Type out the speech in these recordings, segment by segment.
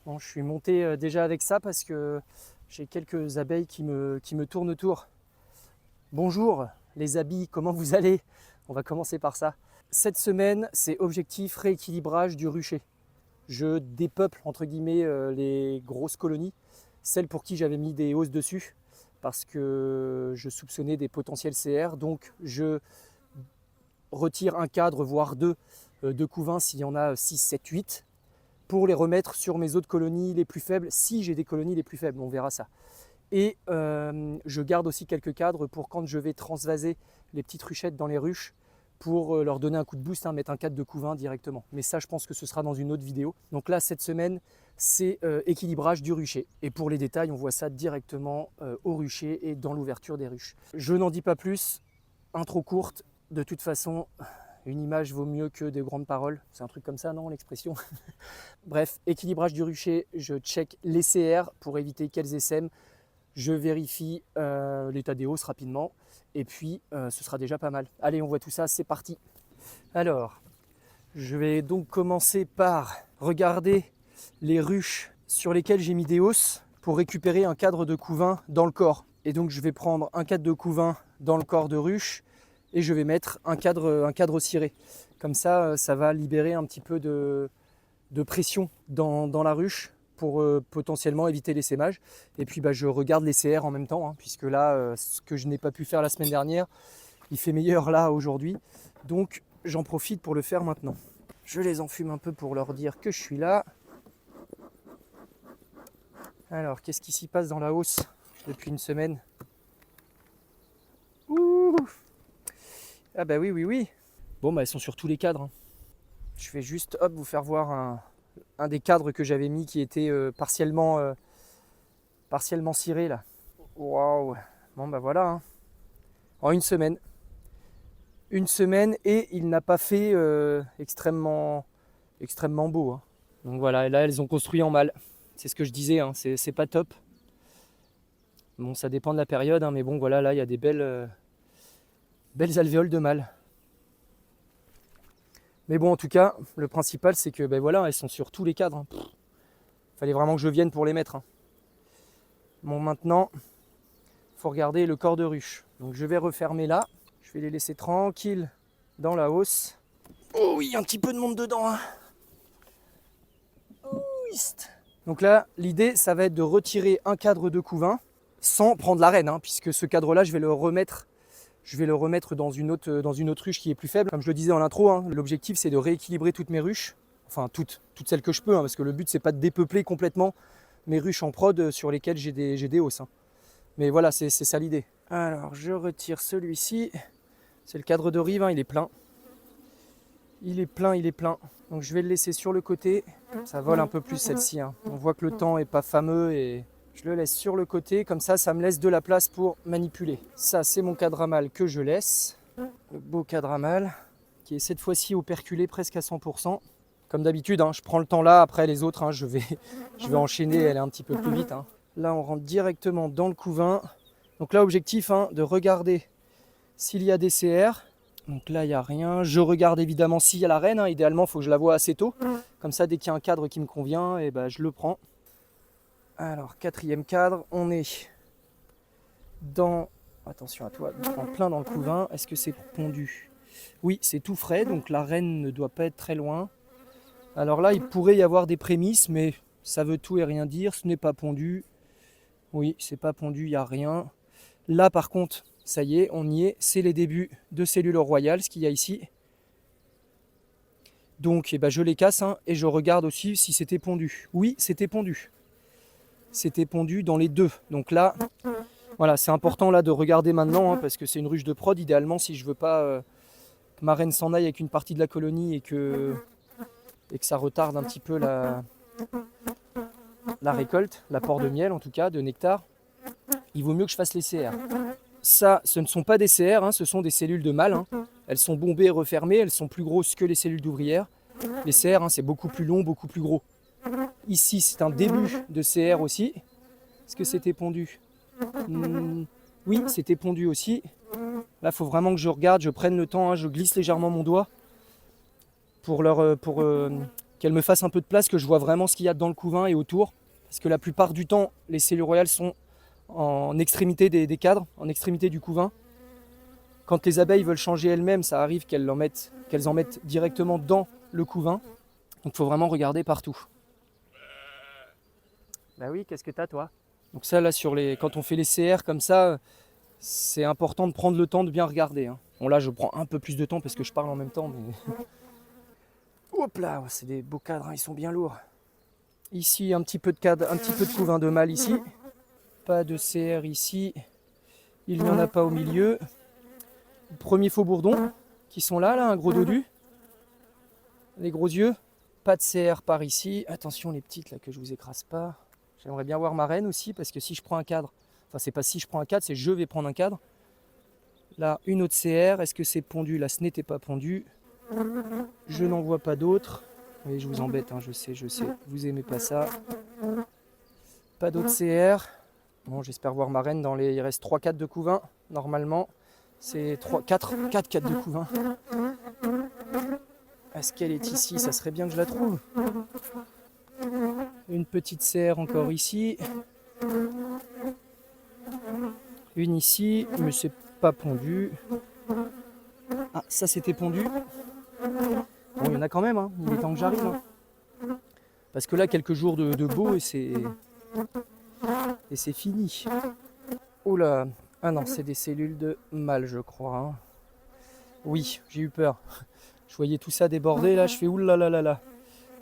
Bon, je suis monté déjà avec ça parce que j'ai quelques abeilles qui me tournent autour. Bonjour les abeilles, comment vous allez? On va commencer par ça. Cette semaine, c'est objectif rééquilibrage du rucher. Je dépeuple entre guillemets les grosses colonies, celles pour qui j'avais mis des hausses dessus, parce que je soupçonnais des potentiels CR. Donc je retire un cadre, voire deux, de couvain s'il y en a 6, 7, 8, pour les remettre sur mes autres colonies les plus faibles, si j'ai des colonies les plus faibles, on verra ça. Et je garde aussi quelques cadres pour quand je vais transvaser les petites ruchettes dans les ruches, pour leur donner un coup de boost, mettre un cadre de couvain directement. Mais ça, je pense que ce sera dans une autre vidéo. Donc là, cette semaine, c'est équilibrage du rucher. Et pour les détails, on voit ça directement au rucher et dans l'ouverture des ruches. Je n'en dis pas plus, intro courte. De toute façon, une image vaut mieux que de grandes paroles. C'est un truc comme ça, non, l'expression? Bref, équilibrage du rucher, je check les CR pour éviter qu'elles essaiment. Je vérifie l'état des hausses rapidement. Et puis, ce sera déjà pas mal. Allez, on voit tout ça, c'est parti. Alors, je vais donc commencer par regarder les ruches sur lesquelles j'ai mis des hausses pour récupérer un cadre de couvain dans le corps. Et donc, je vais prendre un cadre de couvain dans le corps de ruche et je vais mettre un cadre ciré. Comme ça, ça va libérer un petit peu de pression dans la ruche pour potentiellement éviter l'essaimage. Et puis je regarde les CR en même temps, puisque là, ce que je n'ai pas pu faire la semaine dernière, il fait meilleur là aujourd'hui. Donc j'en profite pour le faire maintenant. Je les enfume un peu pour leur dire que je suis là. Alors, qu'est-ce qui s'y passe dans la hausse depuis une semaine? Ouh. Ah bah oui. Bon, elles sont sur tous les cadres. Je vais juste vous faire voir un des cadres que j'avais mis qui était partiellement ciré là. Waouh. Bon voilà. En une semaine. Et il n'a pas fait extrêmement beau. Donc voilà, et là elles ont construit en mâle. C'est ce que je disais, c'est pas top. Bon, ça dépend de la période, mais bon voilà, là il y a des belles alvéoles de mâle. Mais bon, en tout cas, le principal c'est que voilà, elles sont sur tous les cadres. Fallait vraiment que je vienne pour les mettre. Bon, maintenant, il faut regarder le corps de ruche. Donc je vais refermer là. Je vais les laisser tranquilles dans la hausse. Oh oui, un petit peu de monde dedans. Donc là, l'idée, ça va être de retirer un cadre de couvain sans prendre la reine, puisque ce cadre-là, je vais le remettre dans une autre ruche qui est plus faible. Comme je le disais en intro, l'objectif, c'est de rééquilibrer toutes mes ruches. Enfin, toutes celles que je peux, parce que le but, c'est pas de dépeupler complètement mes ruches en prod sur lesquelles j'ai des hausses. Mais voilà, c'est ça l'idée. Alors, je retire celui-ci. C'est le cadre de rive, il est plein. Il est plein. Donc je vais le laisser sur le côté. Ça vole un peu plus celle-ci. On voit que le temps est pas fameux et je le laisse sur le côté. Comme ça, ça me laisse de la place pour manipuler. Ça, c'est mon cadre à mâle que je laisse. Le beau cadre à mâle qui est cette fois-ci operculé presque à 100%. Comme d'habitude, je prends le temps là. Après les autres, je vais enchaîner, aller un petit peu plus vite. Là, on rentre directement dans le couvain. Donc là, objectif, de regarder s'il y a des CR. Donc là, il n'y a rien. Je regarde évidemment s'il y a la reine. Idéalement, il faut que je la voie assez tôt. Comme ça, dès qu'il y a un cadre qui me convient, je le prends. Alors, 4e cadre. On est dans... Attention à toi, en plein dans le couvain. Est-ce que c'est pondu? Oui, c'est tout frais. Donc la reine ne doit pas être très loin. Alors là, il pourrait y avoir des prémices, mais ça veut tout et rien dire. Ce n'est pas pondu. Oui, c'est pas pondu, il n'y a rien. Là, par contre... Ça y est, on y est, c'est les débuts de cellules royales, ce qu'il y a ici. Donc je les casse et je regarde aussi si c'était pondu. Oui, c'était pondu. C'était pondu dans les deux. Donc là, voilà, c'est important là de regarder maintenant parce que c'est une ruche de prod. Idéalement, si je veux pas que ma reine s'en aille avec une partie de la colonie et que ça retarde un petit peu la récolte, l'apport de miel en tout cas, de nectar, il vaut mieux que je fasse les CR. Ça, ce ne sont pas des CR, ce sont des cellules de mâle. Elles sont bombées et refermées, elles sont plus grosses que les cellules d'ouvrières. Les CR, c'est beaucoup plus long, beaucoup plus gros. Ici, c'est un début de CR aussi. Est-ce que c'était pondu? Oui, c'était pondu aussi. Là, il faut vraiment que je regarde, je prenne le temps, je glisse légèrement mon doigt pour qu'elle me fasse un peu de place, que je vois vraiment ce qu'il y a dans le couvain et autour. Parce que la plupart du temps, les cellules royales sont en extrémité des cadres, en extrémité du couvain. Quand les abeilles veulent changer elles-mêmes, ça arrive qu'elles en mettent directement dans le couvain. Donc il faut vraiment regarder partout. Bah oui, qu'est-ce que t'as toi? Donc ça là, quand on fait les CR comme ça, c'est important de prendre le temps de bien regarder. Hein. Bon là je prends un peu plus de temps parce que je parle en même temps. Mais... Hop là, c'est des beaux cadres, hein, ils sont bien lourds. Ici un petit peu de cadre, un petit peu de couvain de mâle ici. Pas de CR ici. Il n'y en a pas au milieu. Premier faux bourdon qui sont là, un gros dodu. Les gros yeux. Pas de CR par ici. Attention les petites là que je vous écrase pas. J'aimerais bien voir ma reine aussi parce que si je prends un cadre, enfin c'est pas si je prends un cadre, c'est je vais prendre un cadre. Là une autre CR, est-ce que c'est pondu? Là ce n'était pas pondu. Je n'en vois pas d'autres. Oui je vous embête, hein, je sais, vous aimez pas ça. Pas d'autres CR. Bon j'espère voir ma reine dans les... Il reste 3-4 de couvain normalement. C'est 4 de couvain. Est-ce qu'elle est ici? Ça serait bien que je la trouve. Une petite serre encore ici. Une ici, mais c'est pas pondu. Ah, ça c'était pondu. Bon, il y en a quand même, hein. Il est temps que j'arrive. Hein. Parce que là, quelques jours de beau et c'est fini. Oh là. Ah non, c'est des cellules de mâle, je crois. Hein. Oui, j'ai eu peur. Je voyais tout ça déborder, là, je fais oulalalala.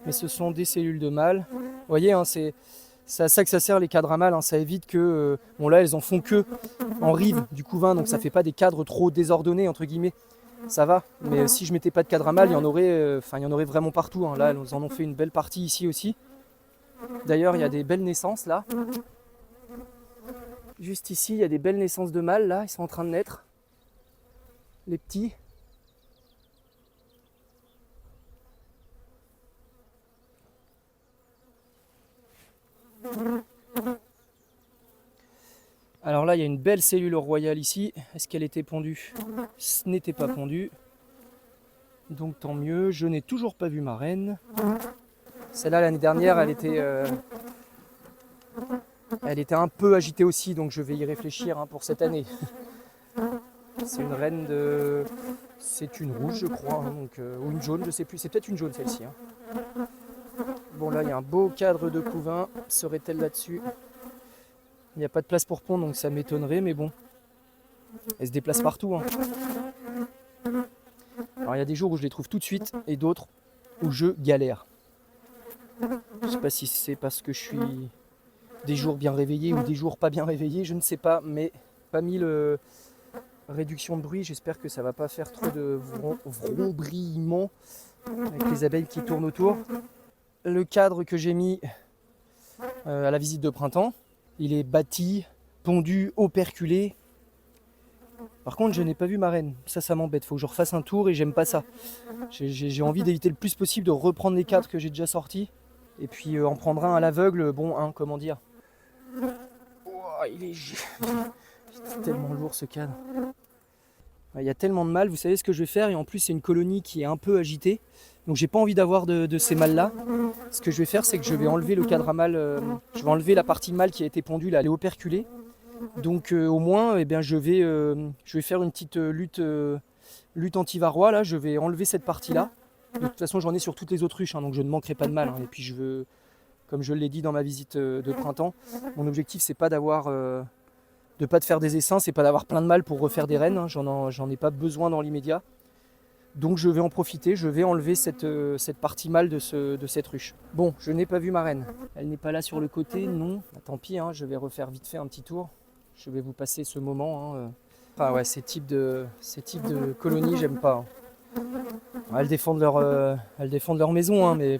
Mais ce sont des cellules de mâle. Vous voyez, hein, c'est à ça que ça sert les cadres à mâle. Hein. Ça évite que... bon là, elles en font que en rive du couvain, donc ça fait pas des cadres trop désordonnés, entre guillemets. Ça va, mais si je mettais pas de cadre à mâle, il y en aurait vraiment partout. Hein. Là, elles en ont fait une belle partie ici aussi. D'ailleurs, il y a des belles naissances, là. Juste ici, il y a des belles naissances de mâles, là. Ils sont en train de naître. Les petits. Alors là, il y a une belle cellule royale ici. Est-ce qu'elle était pondue? Ce n'était pas pondu. Donc tant mieux. Je n'ai toujours pas vu ma reine. Celle-là, l'année dernière, elle était un peu agitée aussi, donc je vais y réfléchir hein, pour cette année. C'est une reine de... C'est une rouge, je crois, hein, donc, ou une jaune, je sais plus. C'est peut-être une jaune, celle-ci. Hein. Bon, là, il y a un beau cadre de couvain. Serait-elle là-dessus? Il n'y a pas de place pour pondre, donc ça m'étonnerait, mais bon. Elle se déplace partout. Hein. Alors, il y a des jours où je les trouve tout de suite, et d'autres où je galère. Je ne sais pas si c'est parce que je suis des jours bien réveillé ou des jours pas bien réveillé, je ne sais pas, mais pas mis le réduction de bruit. J'espère que ça va pas faire trop de vrombrillement avec les abeilles qui tournent autour. Le cadre que j'ai mis à la visite de printemps, il est bâti, pondu, operculé. Par contre, je n'ai pas vu ma reine. Ça m'embête. Faut que je refasse un tour et j'aime pas ça. J'ai envie d'éviter le plus possible de reprendre les cadres que j'ai déjà sortis. Et puis en prendre un à l'aveugle, bon, hein, comment dire. Oh, il est tellement lourd ce cadre. Il y a tellement de mâles, vous savez ce que je vais faire. Et en plus, c'est une colonie qui est un peu agitée. Donc j'ai pas envie d'avoir de ces mâles là. Ce que je vais faire, c'est que je vais enlever le cadre à mâle. Je vais enlever la partie mâle qui a été pondue, là, elle est operculée. Donc au moins, eh bien, je vais faire une petite lutte anti-varroa. Là, je vais enlever cette partie-là. De toute façon, j'en ai sur toutes les autruches, hein, donc je ne manquerai pas de mâle. Hein. Et puis je veux, comme je l'ai dit dans ma visite de printemps, mon objectif c'est pas de pas de faire des essaims, c'est pas d'avoir plein de mâles pour refaire des reines. Hein. J'en ai pas besoin dans l'immédiat. Donc je vais en profiter, je vais enlever cette partie mâle de cette ruche. Bon, je n'ai pas vu ma reine. Elle n'est pas là sur le côté, non. Bah, tant pis, hein, je vais refaire vite fait un petit tour. Je vais vous passer ce moment. Hein. Enfin ouais, ces types de colonies, j'aime pas. Hein. Elles défendent leur maison, hein, mais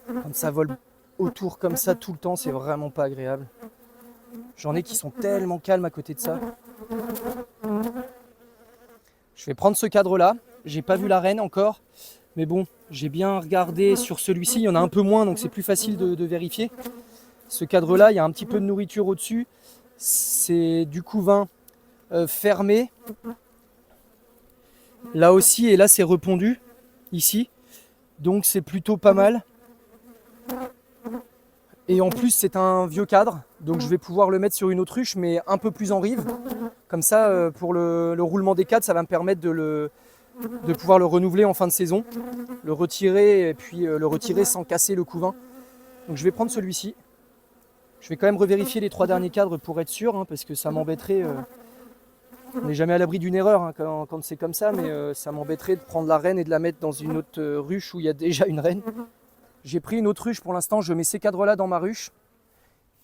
quand ça vole autour comme ça tout le temps, c'est vraiment pas agréable. J'en ai qui sont tellement calmes à côté de ça. Je vais prendre ce cadre-là. J'ai pas vu la reine encore, mais bon, j'ai bien regardé sur celui-ci. Il y en a un peu moins, donc c'est plus facile de vérifier. Ce cadre-là, il y a un petit peu de nourriture au-dessus. C'est du couvain fermé. Là aussi, et là c'est repondu, ici. Donc c'est plutôt pas mal. Et en plus c'est un vieux cadre, donc je vais pouvoir le mettre sur une autruche mais un peu plus en rive. Comme ça pour le roulement des cadres, ça va me permettre de pouvoir le renouveler en fin de saison. Le retirer et puis le retirer sans casser le couvain. Donc je vais prendre celui-ci. Je vais quand même revérifier les 3 derniers cadres pour être sûr, hein, parce que ça m'embêterait. On n'est jamais à l'abri d'une erreur hein, quand c'est comme ça, mais ça m'embêterait de prendre la reine et de la mettre dans une autre ruche où il y a déjà une reine. J'ai pris une autre ruche pour l'instant, je mets ces cadres-là dans ma ruche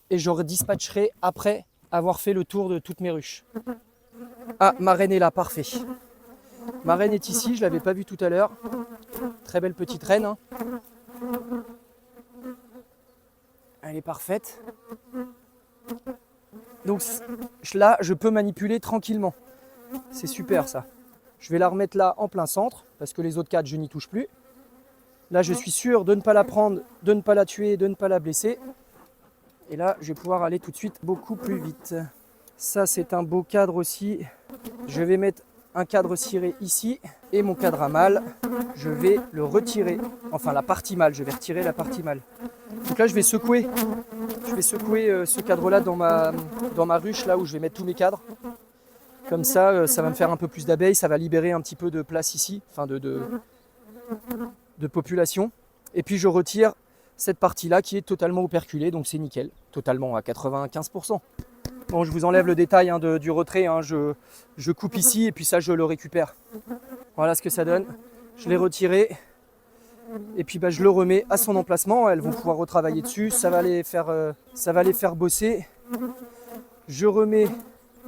et je redispatcherai après avoir fait le tour de toutes mes ruches. Ah, ma reine est là, parfait. Ma reine est ici, je ne l'avais pas vue tout à l'heure. Très belle petite reine. Hein. Elle est parfaite. Donc là, je peux manipuler tranquillement. C'est super ça. Je vais la remettre là en plein centre, parce que les autres cadres, je n'y touche plus. Là, je suis sûr de ne pas la prendre, de ne pas la tuer, de ne pas la blesser. Et là, je vais pouvoir aller tout de suite beaucoup plus vite. Ça, c'est un beau cadre aussi. Je vais mettre un cadre ciré ici. Et mon cadre à mâle, je vais le retirer. Enfin, la partie mâle, je vais retirer la partie mâle. Donc là, je vais secouer ce cadre-là dans ma ruche, là où je vais mettre tous mes cadres. Comme ça, ça va me faire un peu plus d'abeilles, ça va libérer un petit peu de place ici, enfin de population. Et puis je retire cette partie-là qui est totalement operculée, donc c'est nickel, totalement à 95%. Bon, je vous enlève le détail hein, du retrait, hein. Je coupe ici et puis ça, je le récupère. Voilà ce que ça donne. Je l'ai retiré. Et puis je le remets à son emplacement, elles vont pouvoir retravailler dessus, ça va les faire bosser. Je remets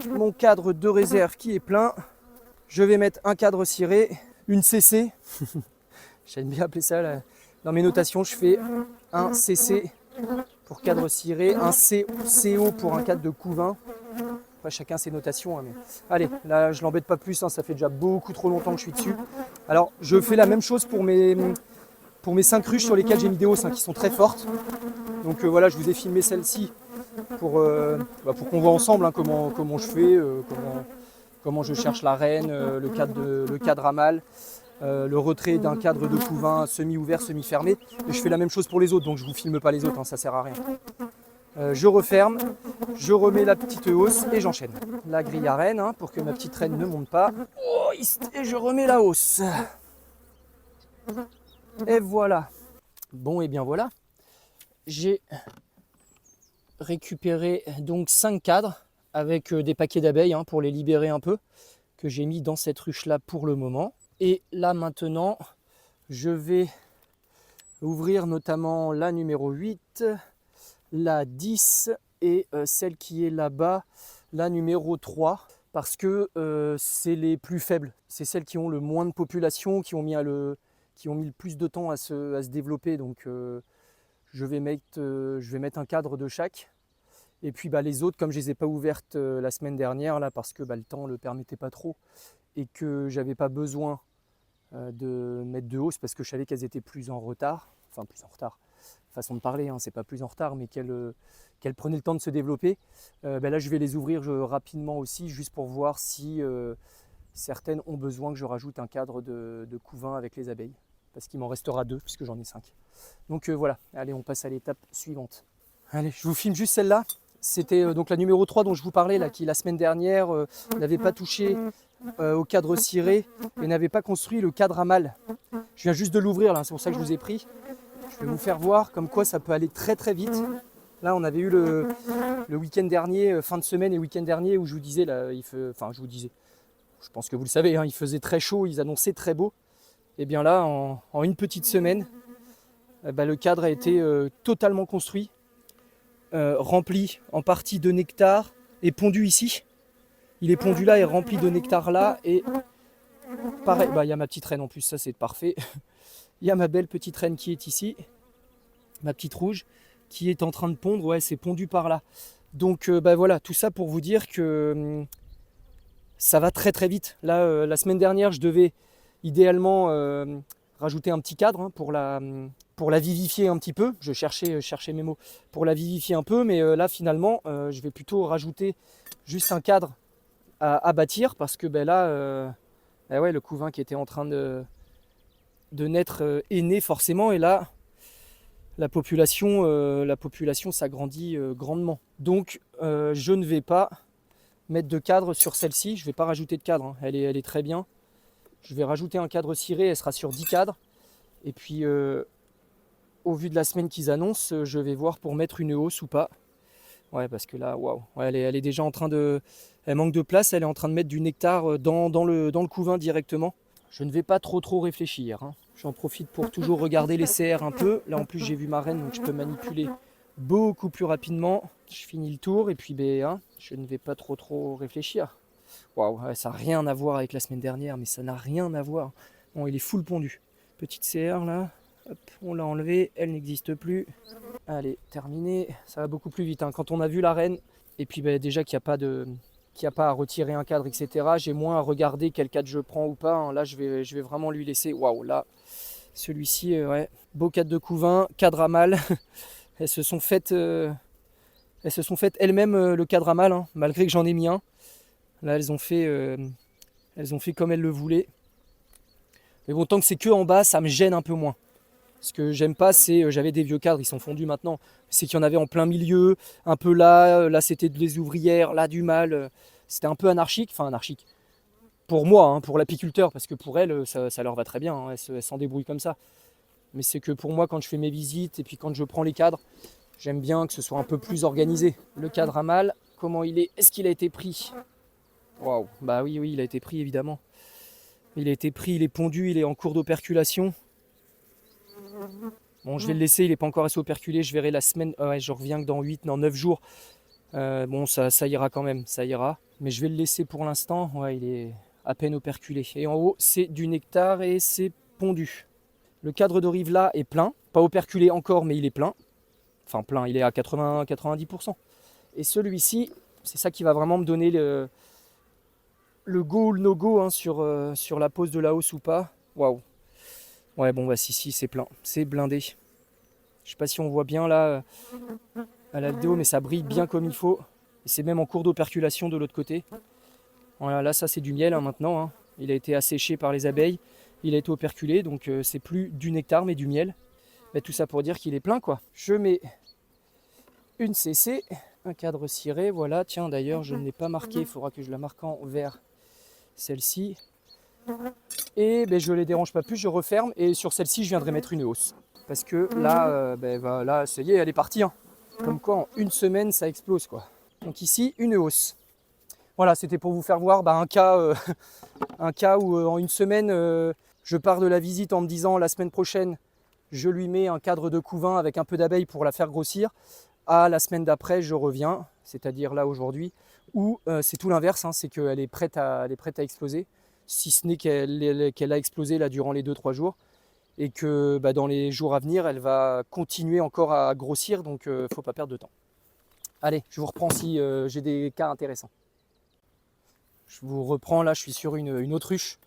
mon cadre de réserve qui est plein. Je vais mettre un cadre ciré, une CC. J'aime bien appeler ça là. Dans mes notations, je fais un CC pour cadre ciré, un CO pour un cadre de couvain. Après, chacun ses notations. Hein, mais... Allez, là je l'embête pas plus, hein, ça fait déjà beaucoup trop longtemps que je suis dessus. Alors je fais la même chose pour mes 5 ruches sur lesquelles j'ai mis des hausses hein, qui sont très fortes. Donc voilà, je vous ai filmé celle-ci pour qu'on voit ensemble hein, comment je fais, comment je cherche la reine, le cadre à mâle, le retrait d'un cadre de couvain semi-ouvert, semi-fermé. Et je fais la même chose pour les autres, donc je ne vous filme pas les autres, hein, ça sert à rien. Je referme, je remets la petite hausse et j'enchaîne. La grille à reine hein, pour que ma petite reine ne monte pas. Oh, et je remets la hausse. Et voilà. Bon et bien voilà. J'ai récupéré donc 5 cadres avec des paquets d'abeilles hein, pour les libérer un peu, que j'ai mis dans cette ruche là pour le moment. Et là maintenant, je vais ouvrir notamment la numéro 8, la 10 et celle qui est là-bas, la numéro 3, parce que c'est les plus faibles. C'est celles qui ont le moins de population, qui ont mis le plus de temps à se développer. Donc je vais mettre un cadre de chaque. Et puis les autres, comme je ne les ai pas ouvertes la semaine dernière, là, parce que le temps ne le permettait pas trop, et que j'avais pas besoin de mettre de hausse, parce que je savais qu'elles étaient plus en retard, enfin plus en retard, façon de parler, hein, c'est pas plus en retard, mais qu'elles prenaient le temps de se développer. Là, je vais les ouvrir rapidement aussi, juste pour voir si certaines ont besoin que je rajoute un cadre de couvain avec les abeilles, parce qu'il m'en restera 2, puisque j'en ai 5. Donc voilà, allez, on passe à l'étape suivante. Allez, je vous filme juste celle-là. C'était donc la numéro 3 dont je vous parlais, là, qui la semaine dernière n'avait pas touché au cadre ciré et n'avait pas construit le cadre à mâle. Je viens juste de l'ouvrir, là, c'est pour ça que je vous ai pris. Je vais vous faire voir comme quoi ça peut aller très très vite. Là, on avait eu le week-end dernier, fin de semaine et week-end dernier, où je vous disais, là, je pense que vous le savez, hein, il faisait très chaud, ils annonçaient très beau. Et bien là, en une petite semaine, le cadre a été totalement construit. Rempli en partie de nectar et pondu ici. Il est pondu là et rempli de nectar là. Et pareil, il y a ma petite reine en plus, ça c'est parfait. Il y a ma belle petite reine qui est ici, ma petite rouge, qui est en train de pondre. Ouais, c'est pondu par là. Donc voilà, tout ça pour vous dire que ça va très très vite. Là, la semaine dernière, je devais idéalement rajouter un petit cadre hein, pour la vivifier un petit peu. Je cherchais mes mots pour la vivifier un peu, mais là finalement je vais plutôt rajouter juste un cadre à bâtir, parce que là ouais, le couvain qui était en train de de naître est né forcément, et là, la population s'agrandit grandement. Donc, je ne vais pas mettre de cadre sur celle-ci, je ne vais pas rajouter de cadre, hein. Elle est très bien. Je vais rajouter un cadre ciré, elle sera sur 10 cadres. Et puis, au vu de la semaine qu'ils annoncent, je vais voir pour mettre une hausse ou pas. Ouais, parce que là, waouh, ouais, elle est déjà en train de... Elle manque de place, elle est en train de mettre du nectar dans le couvain directement. Je ne vais pas trop réfléchir, hein. J'en profite pour toujours regarder les CR un peu. Là, en plus, j'ai vu ma reine, donc je peux manipuler beaucoup plus rapidement. Je finis le tour et puis je ne vais pas trop réfléchir. Waouh, ouais, ça n'a rien à voir avec la semaine dernière, mais ça n'a rien à voir. Bon, il est full pondu. Petite CR là, hop, on l'a enlevé, elle n'existe plus. Allez, terminé. Ça va beaucoup plus vite, hein. Quand on a vu la reine, et puis déjà qu'il n'y a pas à retirer un cadre, etc. J'ai moins à regarder quel cadre je prends ou pas, hein. Là, je vais vraiment lui laisser. Waouh, là, celui-ci, ouais. Beau cadre de couvain, cadre à mâle. Elles se sont faites elles-mêmes le cadre à mâle, hein, malgré que j'en ai mis un. Là, elles ont fait comme elles le voulaient. Mais bon, tant que c'est que en bas, ça me gêne un peu moins. Ce que j'aime pas, c'est, j'avais des vieux cadres, ils sont fondus maintenant, c'est qu'il y en avait en plein milieu, un peu là c'était des ouvrières, là du mâle. C'était un peu anarchique, enfin anarchique. Pour moi, hein, pour l'apiculteur, parce que pour elles, ça leur va très bien, hein, elles s'en débrouillent comme ça. Mais c'est que pour moi, quand je fais mes visites et puis quand je prends les cadres, j'aime bien que ce soit un peu plus organisé. Le cadre à mâle, comment il est? Est-ce qu'il a été pris? Waouh, bah oui, il a été pris évidemment. Il a été pris, il est pondu, il est en cours d'operculation. Bon, je vais le laisser, il n'est pas encore assez operculé, je verrai la semaine, ouais, je reviens que dans 9 jours. Bon, ça ira quand même, ça ira. Mais je vais le laisser pour l'instant, ouais, il est à peine operculé. Et en haut, c'est du nectar et c'est pondu. Le cadre de rive là est plein, pas operculé encore, mais il est plein. Enfin plein, il est à 80-90%. Et celui-ci, c'est ça qui va vraiment me donner le go ou le no-go, hein, sur la pose de la hausse ou pas. Waouh. Ouais, bon, bah si, c'est plein, c'est blindé. Je sais pas si on voit bien là à la vidéo, mais ça brille bien comme il faut. Et c'est même en cours d'operculation de l'autre côté. Voilà, là ça c'est du miel, hein, maintenant, hein. Il a été asséché par les abeilles, il a été operculé, donc c'est plus du nectar mais du miel. Mais tout ça pour dire qu'il est plein, quoi. Je mets une CC, un cadre ciré, voilà. Tiens, d'ailleurs je ne l'ai pas marqué, il faudra que je la marque en vert, celle-ci. Et je ne les dérange pas plus, je referme, et sur celle-ci je viendrai mettre une hausse. Parce que là, là ça y est, elle est partie, hein. Comme quoi en une semaine ça explose, quoi. Donc ici, une hausse. Voilà, c'était pour vous faire voir un cas où en une semaine, je pars de la visite en me disant la semaine prochaine, je lui mets un cadre de couvain avec un peu d'abeilles pour la faire grossir. À la semaine d'après, je reviens, c'est-à-dire là aujourd'hui, où c'est tout l'inverse, hein, c'est qu'elle est prête à exploser, si ce n'est qu'elle a explosé là durant les 2-3 jours, et que dans les jours à venir, elle va continuer encore à grossir, donc il ne faut pas perdre de temps. Allez, je vous reprends si j'ai des cas intéressants. Je vous reprends, là je suis sur une autruche,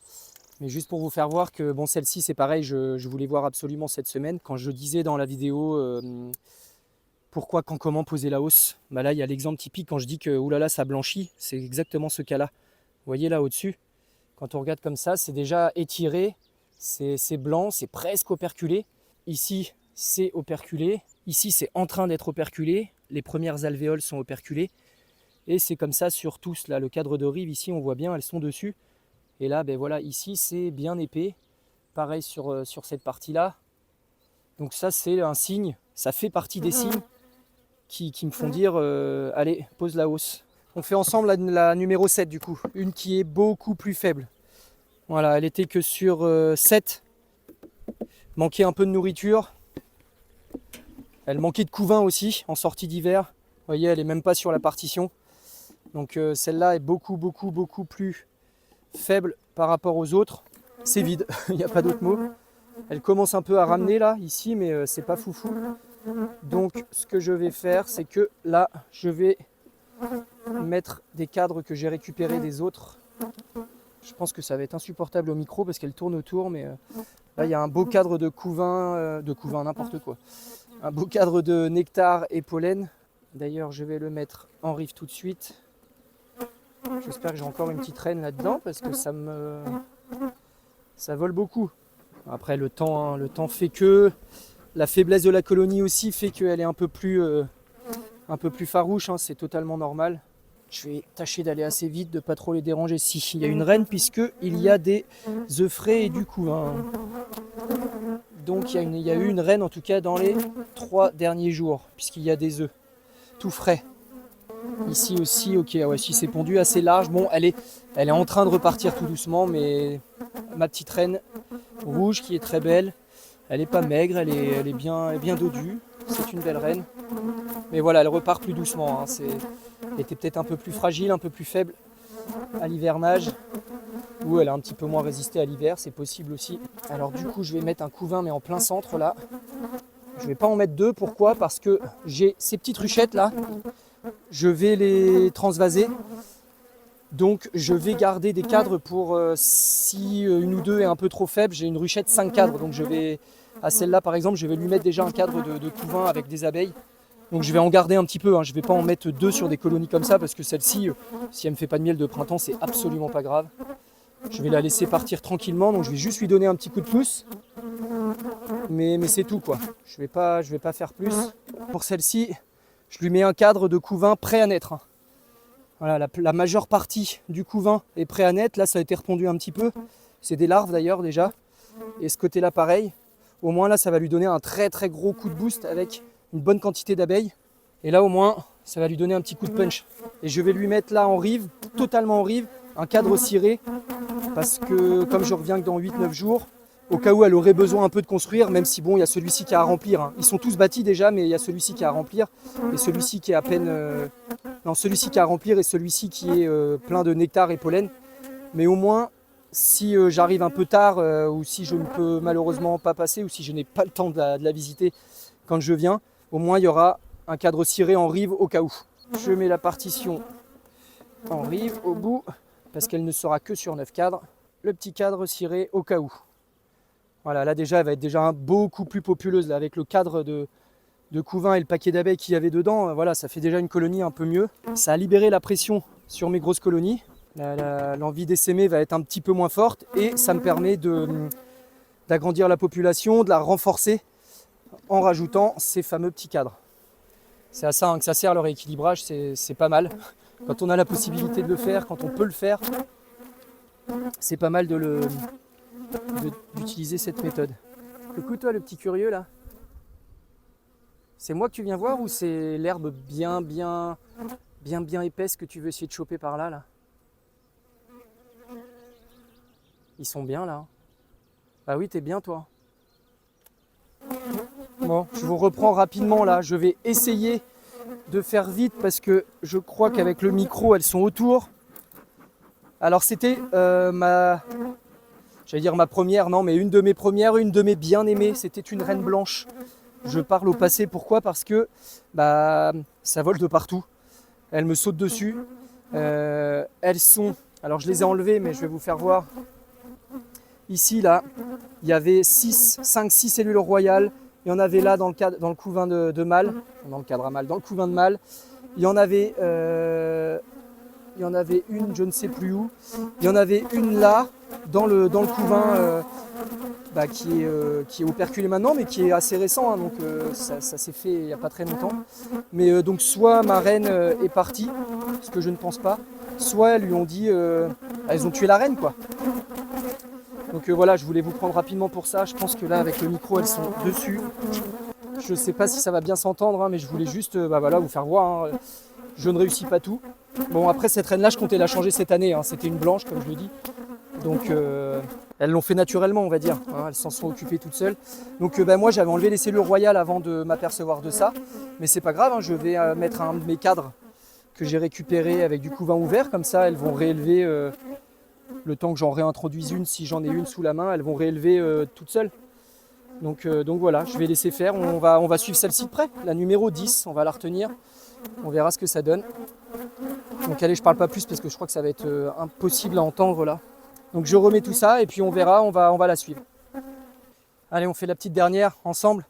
mais juste pour vous faire voir que bon, celle-ci c'est pareil, je voulais voir absolument cette semaine. Quand je disais dans la vidéo pourquoi, quand, comment poser la hausse, là il y a l'exemple typique quand je dis que oulala ça blanchit, c'est exactement ce cas-là. Vous voyez là au-dessus, quand on regarde comme ça, c'est déjà étiré, c'est blanc, c'est presque operculé. Ici c'est operculé, ici c'est en train d'être operculé, les premières alvéoles sont operculées. Et c'est comme ça sur tous, là, le cadre de rive, ici on voit bien, elles sont dessus. Et là, voilà, ici c'est bien épais. Pareil sur cette partie-là. Donc ça c'est un signe, ça fait partie des signes qui me font dire, allez, pose la hausse. On fait ensemble la numéro 7 du coup, une qui est beaucoup plus faible. Voilà, elle était que sur 7. Manquait un peu de nourriture. Elle manquait de couvain aussi, en sortie d'hiver. Vous voyez, elle est même pas sur la partition. Donc celle-là est beaucoup plus faible par rapport aux autres. C'est vide, il n'y a pas d'autre mot. Elle commence un peu à ramener là, ici, mais c'est pas foufou. Donc ce que je vais faire, c'est que là, je vais mettre des cadres que j'ai récupérés des autres. Je pense que ça va être insupportable au micro parce qu'elle tourne autour, mais là il y a un beau cadre de couvain, n'importe quoi. Un beau cadre de nectar et pollen. D'ailleurs, je vais le mettre en rive tout de suite. J'espère que j'ai encore une petite reine là-dedans parce que ça vole beaucoup. Après le temps, hein, le temps fait que la faiblesse de la colonie aussi fait qu'elle est un peu plus farouche, hein, c'est totalement normal. Je vais tâcher d'aller assez vite, de pas trop les déranger. Si, il y a une reine puisque il y a des œufs frais et du couvain. Donc il y a eu une reine en tout cas dans les 3 derniers jours, puisqu'il y a des œufs tout frais. Ici aussi, ok, ouais, si c'est pondu assez large. Bon, elle est en train de repartir tout doucement, mais ma petite reine rouge qui est très belle, elle est pas maigre, elle est bien dodue. C'est une belle reine. Mais voilà, elle repart plus doucement. Hein. Elle était peut-être un peu plus fragile, un peu plus faible à l'hivernage. Ou elle a un petit peu moins résisté à l'hiver, c'est possible aussi. Alors du coup, je vais mettre un couvain, mais en plein centre là. Je vais pas en mettre 2, pourquoi? Parce que j'ai ces petites ruchettes là. Je vais les transvaser. Donc je vais garder des cadres pour si une ou deux est un peu trop faible, j'ai une ruchette 5 cadres. Donc je vais, à celle-là par exemple, je vais lui mettre déjà un cadre de couvain avec des abeilles. Donc je vais en garder un petit peu, hein. Je ne vais pas en mettre 2 sur des colonies comme ça parce que celle-ci, si elle ne me fait pas de miel de printemps, c'est absolument pas grave. Je vais la laisser partir tranquillement, donc je vais juste lui donner un petit coup de pouce. Mais c'est tout quoi, je vais pas faire plus. Pour celle-ci, je lui mets un cadre de couvain prêt à naître. Voilà, la majeure partie du couvain est prêt à naître. Là, ça a été repondu un petit peu. C'est des larves d'ailleurs déjà. Et ce côté-là, pareil. Au moins là, ça va lui donner un très très gros coup de boost avec une bonne quantité d'abeilles. Et là, au moins, ça va lui donner un petit coup de punch. Et je vais lui mettre là en rive, totalement en rive, un cadre ciré. Parce que comme je reviens que dans 8-9 jours, au cas où elle aurait besoin un peu de construire, même si bon, il y a celui-ci qui a à remplir. Hein. Ils sont tous bâtis déjà, mais il y a celui-ci qui a à remplir. Et celui-ci qui est à peine... Non, celui-ci qui a à remplir et celui-ci qui est plein de nectar et pollen. Mais au moins, si j'arrive un peu tard, ou si je ne peux malheureusement pas passer, ou si je n'ai pas le temps de la visiter quand je viens, au moins il y aura un cadre ciré en rive au cas où. Je mets la partition en rive au bout, parce qu'elle ne sera que sur 9 cadres. Le petit cadre ciré au cas où. Voilà, là déjà, elle va être déjà beaucoup plus populeuse là, avec le cadre de couvain et le paquet d'abeilles qu'il y avait dedans. Voilà, ça fait déjà une colonie un peu mieux. Ça a libéré la pression sur mes grosses colonies. L'envie d'essaimer va être un petit peu moins forte et ça me permet d'agrandir la population, de la renforcer en rajoutant ces fameux petits cadres. C'est à ça hein, que ça sert le rééquilibrage, c'est pas mal. Quand on a la possibilité de le faire, quand on peut le faire, c'est pas mal d'utiliser cette méthode. Coucou toi le petit curieux là. C'est moi que tu viens voir ou c'est l'herbe bien épaisse que tu veux essayer de choper par là, là? Ils sont bien là. Bah oui, t'es bien toi. Bon, je vous reprends rapidement là. Je vais essayer de faire vite parce que je crois qu'avec le micro, elles sont autour. Alors c'était j'allais dire ma première, non, mais une de mes premières, une de mes bien aimées. C'était une reine blanche. Je parle au passé, pourquoi? Parce que ça vole de partout. Elles me sautent dessus. Elles sont... Alors je les ai enlevées, mais je vais vous faire voir. Ici, là, il y avait 5-6 cellules royales. Il y en avait là dans le couvain de mâle. Dans le cadre à mâle, dans le couvain de mâle. Il y en avait une, je ne sais plus où. Il y en avait une là, dans le couvain qui est operculé maintenant, mais qui est assez récent. Hein, donc ça s'est fait il n'y a pas très longtemps. Mais donc soit ma reine est partie, ce que je ne pense pas, soit elles lui ont dit... elles ont tué la reine, quoi. Donc voilà, je voulais vous prendre rapidement pour ça. Je pense que là, avec le micro, elles sont dessus. Je ne sais pas si ça va bien s'entendre, hein, mais je voulais juste vous faire voir. Hein. Je ne réussis pas tout. Bon, après, cette reine-là, je comptais la changer cette année. Hein. C'était une blanche, comme je le dis. Donc, elles l'ont fait naturellement, on va dire. Hein. Elles s'en sont occupées toutes seules. Donc, moi, j'avais enlevé les cellules royales avant de m'apercevoir de ça. Mais c'est pas grave, hein. Je vais mettre un de mes cadres que j'ai récupéré avec du couvain ouvert. Comme ça, elles vont réélever... le temps que j'en réintroduise une, si j'en ai une sous la main, elles vont réélever toutes seules. Donc voilà, je vais laisser faire. On va suivre celle-ci de près, la numéro 10, on va la retenir. On verra ce que ça donne. Donc allez, je parle pas plus parce que je crois que ça va être impossible à entendre là. Donc je remets tout ça et puis on verra, on va la suivre. Allez, on fait la petite dernière ensemble.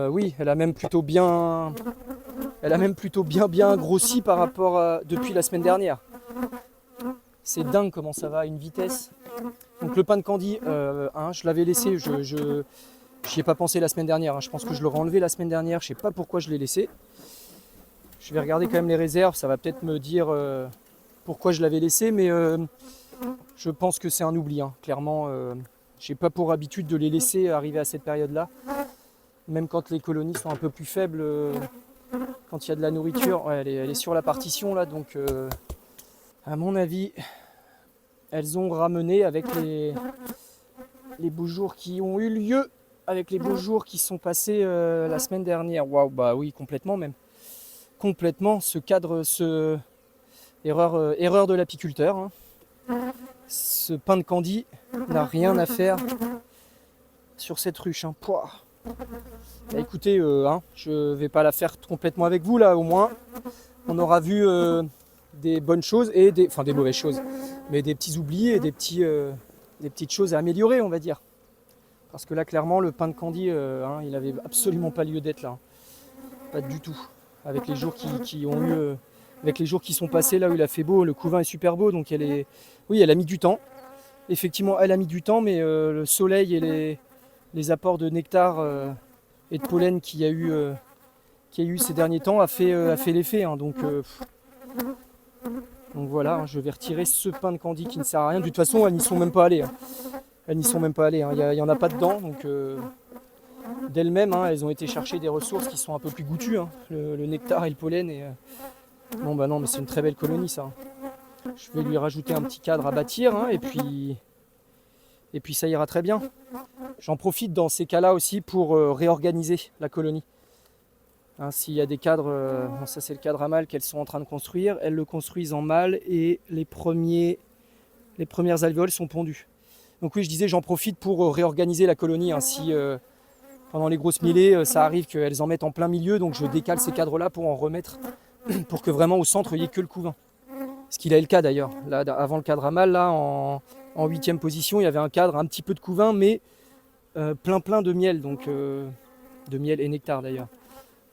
Oui, elle a même plutôt bien grossi par rapport depuis la semaine dernière. C'est dingue comment ça va à une vitesse. Donc le pain de Candy, je l'avais laissé, j'y ai pas pensé la semaine dernière, je pense que je l'aurais enlevé la semaine dernière, je sais pas pourquoi je l'ai laissé. Je vais regarder quand même les réserves, ça va peut-être me dire pourquoi je l'avais laissé, mais je pense que c'est un oubli, clairement. J'ai pas pour habitude de les laisser arriver à cette période-là, même quand les colonies sont un peu plus faibles, quand il y a de la nourriture. Ouais, elle est sur la partition là, donc à mon avis, elles ont ramené avec les beaux jours qui ont eu lieu, avec les beaux jours qui sont passés la semaine dernière. Waouh, bah oui, complètement même. Complètement, ce cadre, erreur de l'apiculteur. Ce pain de Candy n'a rien à faire sur cette ruche. Pouah. Bah, écoutez, je vais pas la faire complètement avec vous là, au moins. On aura vu des bonnes choses et des mauvaises choses, mais des petits oublis et des petites choses à améliorer, on va dire. Parce que là, clairement, le pain de Candy, il avait absolument pas lieu d'être là. Pas du tout. Avec les jours qui ont eu, avec les jours qui sont passés là où il a fait beau, le couvain est super beau, donc elle a mis du temps. Effectivement, elle a mis du temps, mais le soleil et les apports de nectar et de pollen qu'il y a eu ces derniers temps a fait l'effet. Donc voilà, je vais retirer ce pain de Candy qui ne sert à rien. De toute façon, elles n'y sont même pas allées. Elles n'y sont même pas allées. Il n'y en a pas dedans, donc d'elles-mêmes, elles ont été chercher des ressources qui sont un peu plus goûtues, le nectar et le pollen. Et, bon, bah non, mais c'est une très belle colonie, ça. Je vais lui rajouter un petit cadre à bâtir, et puis ça ira très bien. J'en profite dans ces cas-là aussi pour réorganiser la colonie. S'il y a des cadres, ça c'est le cadre à mâle qu'elles sont en train de construire, elles le construisent en mâle et les premières alvéoles sont pondues. Donc oui, je disais, j'en profite pour réorganiser la colonie. Si pendant les grosses mielées, ça arrive qu'elles en mettent en plein milieu, donc je décale ces cadres-là pour en remettre, pour que vraiment au centre, il n'y ait que le couvain. Ce qu'il a le cas d'ailleurs. Là, avant le cadre à mâle, là, en 8e position, il y avait un cadre, un petit peu de couvain, mais plein de miel, donc de miel et nectar d'ailleurs.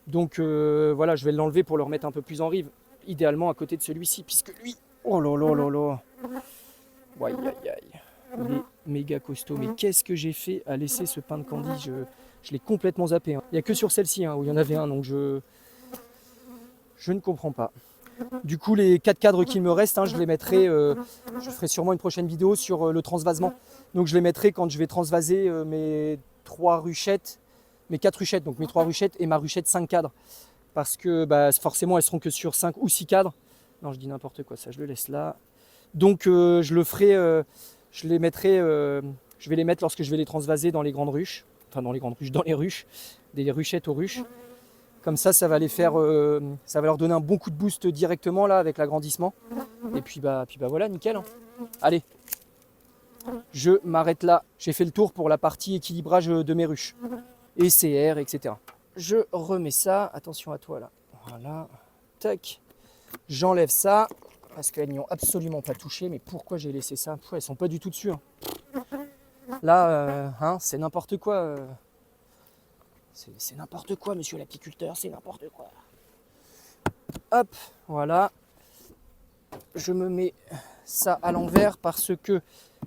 Donc voilà, je vais l'enlever pour le remettre un peu plus en rive, idéalement à côté de celui-ci, puisque lui, oh là là là là, aïe aïe aïe, il est méga costaud. Mais qu'est-ce que j'ai fait à laisser ce pain de Candy, je l'ai complètement zappé. Il n'y a que sur celle-ci où il y en avait un, donc je ne comprends pas. Du coup, les 4 cadres qu'il me reste, je les mettrai, je ferai sûrement une prochaine vidéo sur le transvasement. Donc je les mettrai quand je vais transvaser mes 4 ruchettes, donc mes 3 ruchettes et ma ruchette 5 cadres. Parce que forcément, elles seront que sur 5 ou 6 cadres. Non, je dis n'importe quoi, ça je le laisse là. Donc je le ferai, je vais les mettre lorsque je vais les transvaser dans les grandes ruches. Enfin dans les ruches, des ruchettes aux ruches. Comme ça va les faire, ça va leur donner un bon coup de boost directement là avec l'agrandissement. Et puis voilà, nickel. Allez, je m'arrête là. J'ai fait le tour pour la partie équilibrage de mes ruches. Et CR, etc. Je remets ça. Attention à toi là. Voilà. Tac. J'enlève ça. Parce qu'elles n'y ont absolument pas touché. Mais pourquoi j'ai laissé ça? Elles sont pas du tout dessus. Là, c'est n'importe quoi. C'est n'importe quoi, monsieur l'apiculteur, c'est n'importe quoi. Hop, voilà. Je me mets ça à l'envers parce que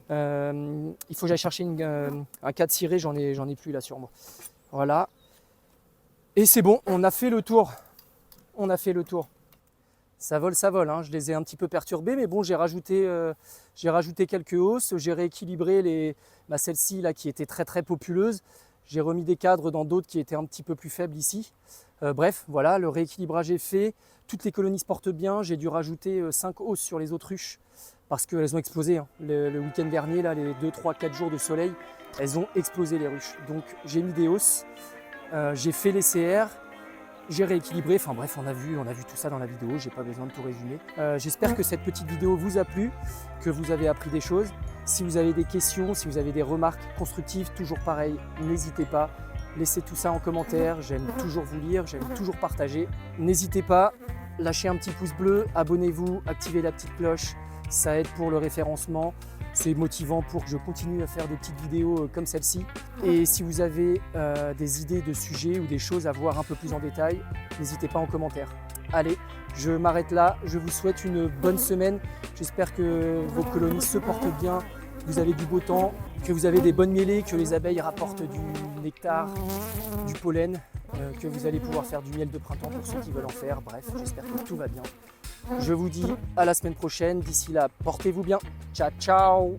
il faut que j'aille chercher un cadre ciré, j'en ai plus là sur moi. Voilà. Et c'est bon, on a fait le tour. Ça vole, je les ai un petit peu perturbés, mais bon, j'ai rajouté quelques hausses, j'ai rééquilibré celle-ci là qui était très très populeuse. J'ai remis des cadres dans d'autres qui étaient un petit peu plus faibles ici. Bref, voilà, le rééquilibrage est fait. Toutes les colonies se portent bien. J'ai dû rajouter 5 hausses sur les autres ruches parce qu'elles ont explosé. Le week-end dernier, là, les 2, 3, 4 jours de soleil, elles ont explosé les ruches. Donc j'ai mis des hausses, j'ai fait les CR, j'ai rééquilibré. Enfin bref, on a vu tout ça dans la vidéo. J'ai pas besoin de tout résumer. J'espère que cette petite vidéo vous a plu, que vous avez appris des choses. Si vous avez des questions, si vous avez des remarques constructives, toujours pareil, n'hésitez pas. Laissez tout ça en commentaire, j'aime toujours vous lire, j'aime toujours partager. N'hésitez pas, lâchez un petit pouce bleu, abonnez-vous, activez la petite cloche, ça aide pour le référencement. C'est motivant pour que je continue à faire des petites vidéos comme celle-ci. Et si vous avez des idées de sujets ou des choses à voir un peu plus en détail, n'hésitez pas en commentaire. Allez, je m'arrête là, je vous souhaite une bonne semaine. J'espère que vos colonies se portent bien, que vous avez du beau temps, que vous avez des bonnes mielées, que les abeilles rapportent du nectar, du pollen, que vous allez pouvoir faire du miel de printemps pour ceux qui veulent en faire. Bref, j'espère que tout va bien. Je vous dis à la semaine prochaine. D'ici là, portez-vous bien. Ciao, ciao!